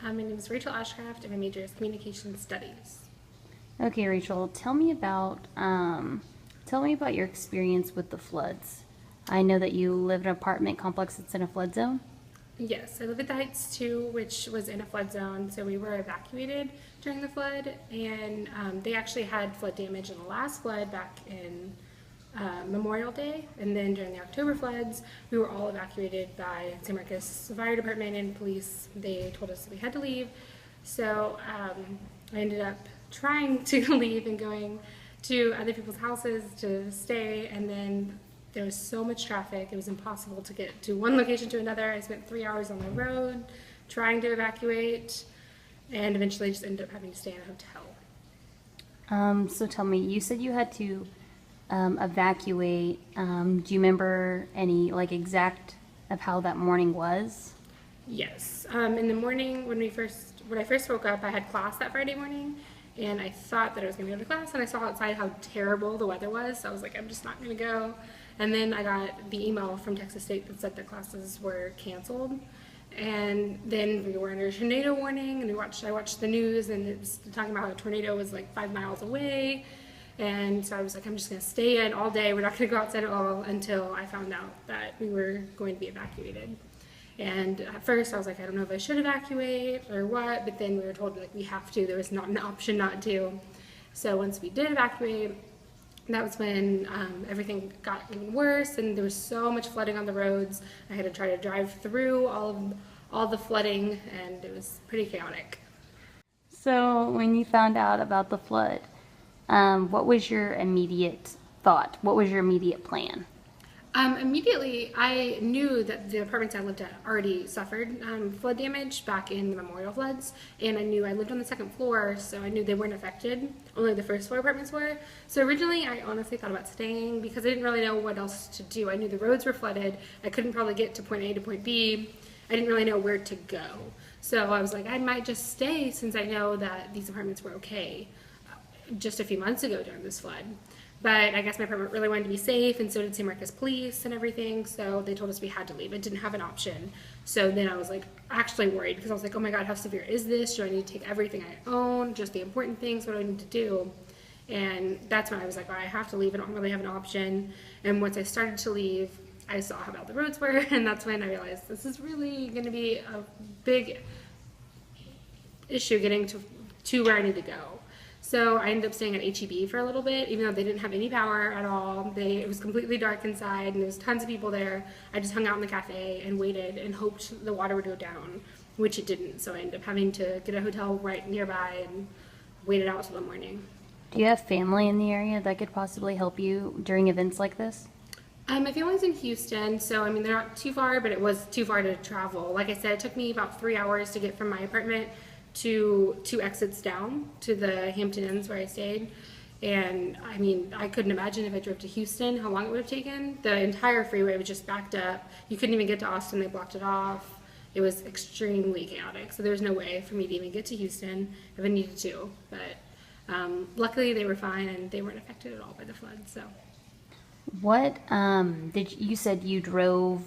My name is Rachel Ashcraft, and my major is Communication Studies. Okay, Rachel, tell me about your experience with the floods. I know that you live in an apartment complex that's in a flood zone. Yes, I live at the Heights 2, which was in a flood zone, so we were evacuated during the flood, and they actually had flood damage in the last flood back in Memorial Day, and then during the October floods, we were all evacuated by San Marcos Fire Department and police. They told us we had to leave, so I ended up trying to leave and going to other people's houses to stay, and then there was so much traffic, it was impossible to get to one location to another. I spent 3 hours on the road trying to evacuate, and eventually just ended up having to stay in a hotel. So tell me, you said you had to evacuate. Do you remember any like exact of how that morning was? Yes. In the morning when I first woke up, I had class that Friday morning, and I thought that I was going to go to class, and I saw outside how terrible the weather was, so I was like, I'm just not going to go. And then I got the email from Texas State that said that classes were canceled. And then we were under a tornado warning, and I watched the news, and it was talking about how a tornado was like 5 miles away. And so I was like, I'm just going to stay in all day. We're not going to go outside at all until I found out that we were going to be evacuated. And at first I was like, I don't know if I should evacuate or what, but then we were told like we have to. There was not an option not to. So once we did evacuate, that was when everything got even worse, and there was so much flooding on the roads. I had to try to drive through all the flooding, and it was pretty chaotic. So when you found out about the flood, what was your immediate thought? What was your immediate plan? Immediately, I knew that the apartments I lived at already suffered flood damage back in the Memorial floods, and I knew I lived on the second floor, so I knew they weren't affected. Only the first floor apartments were. So originally, I honestly thought about staying because I didn't really know what else to do. I knew the roads were flooded. I couldn't probably get to point A to point B. I didn't really know where to go. So I was like, I might just stay since I know that these apartments were okay just a few months ago during this flood. But I guess my apartment really wanted to be safe, and so did San Marcos Police and everything, so they told us we had to leave. I didn't have an option. So then I was like actually worried because I was like, oh my God, how severe is this? Do I need to take everything I own, just the important things? What do I need to do? And that's when I was like, oh, I have to leave. I don't really have an option. And once I started to leave, I saw how bad the roads were, and that's when I realized this is really going to be a big issue getting to where I need to go. So I ended up staying at HEB for a little bit, even though they didn't have any power at all. It was completely dark inside, and there was tons of people there. I just hung out in the cafe and waited and hoped the water would go down, which it didn't. So I ended up having to get a hotel right nearby and waited out till the morning. Do you have family in the area that could possibly help you during events like this? My family's in Houston, so I mean they're not too far, but it was too far to travel. Like I said, it took me about 3 hours to get from my apartment to 2 exits down to the Hampton Inns where I stayed. And I mean, I couldn't imagine if I drove to Houston how long it would have taken. The entire freeway was just backed up. You couldn't even get to Austin, they blocked it off. It was extremely chaotic, so there was no way for me to even get to Houston if I needed to. But luckily they were fine and they weren't affected at all by the flood. So. What you said you drove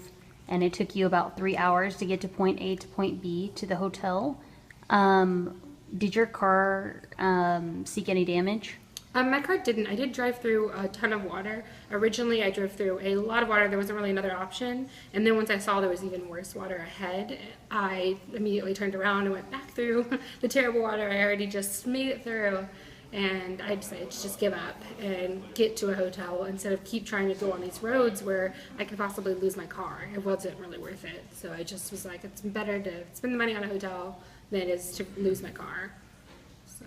and it took you about 3 hours to get to point A to point B to the hotel. Did your car seek any damage? My car didn't. I did drive through a ton of water. Originally, I drove through a lot of water. There wasn't really another option. And then once I saw there was even worse water ahead, I immediately turned around and went back through the terrible water I already just made it through. And I decided to just give up and get to a hotel instead of keep trying to go on these roads where I could possibly lose my car. It wasn't really worth it. So I just was like, it's better to spend the money on a hotel than it is to lose my car. So.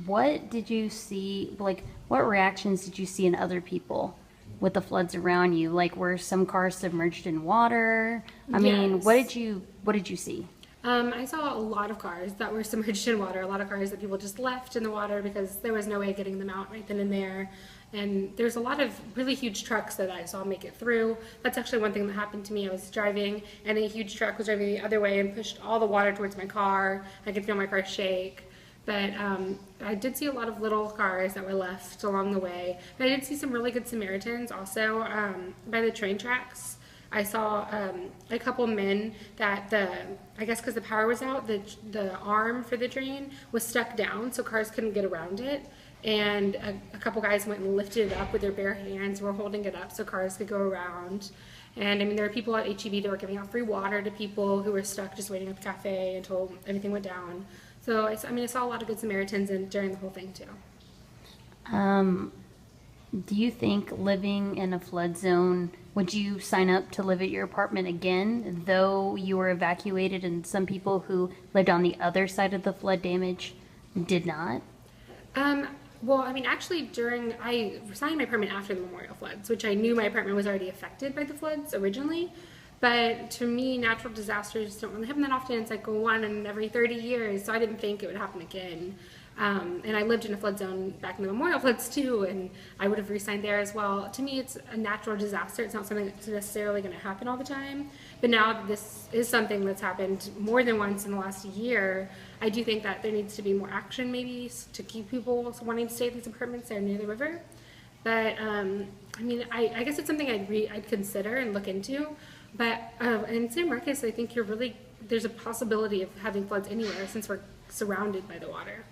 What did you see, like, what reactions did you see in other people with the floods around you? Like, were some cars submerged in water? I mean, Yes. what did you see? I saw a lot of cars that were submerged in water, a lot of cars that people just left in the water because there was no way of getting them out right then and there. And there's a lot of really huge trucks that I saw make it through. That's actually one thing that happened to me. I was driving, and a huge truck was driving the other way and pushed all the water towards my car. I could feel my car shake. But I did see a lot of little cars that were left along the way. But I did see some really good Samaritans also by the train tracks. I saw a couple men that I guess because the power was out, the arm for the drain was stuck down, so cars couldn't get around it. And a couple guys went and lifted it up with their bare hands, were holding it up so cars could go around. And I mean, there were people at HEB that were giving out free water to people who were stuck just waiting at the cafe until everything went down. So I mean, I saw a lot of good Samaritans during the whole thing too. Do you think living in a flood zone, would you sign up to live at your apartment again, though you were evacuated and some people who lived on the other side of the flood damage did not? Well, I mean, actually, I signed my permit after the Memorial floods, which I knew my apartment was already affected by the floods originally. But to me, natural disasters don't really happen that often. It's like one in every 30 years, so I didn't think it would happen again. And I lived in a flood zone back in the Memorial floods too, and I would have re-signed there as well. To me, it's a natural disaster. It's not something that's necessarily going to happen all the time. But now that this is something that's happened more than once in the last year, I do think that there needs to be more action maybe to keep people wanting to stay in these apartments that are near the river. But I mean, I guess it's something I'd consider and look into. But in San Marcos, I think there's a possibility of having floods anywhere since we're surrounded by the water.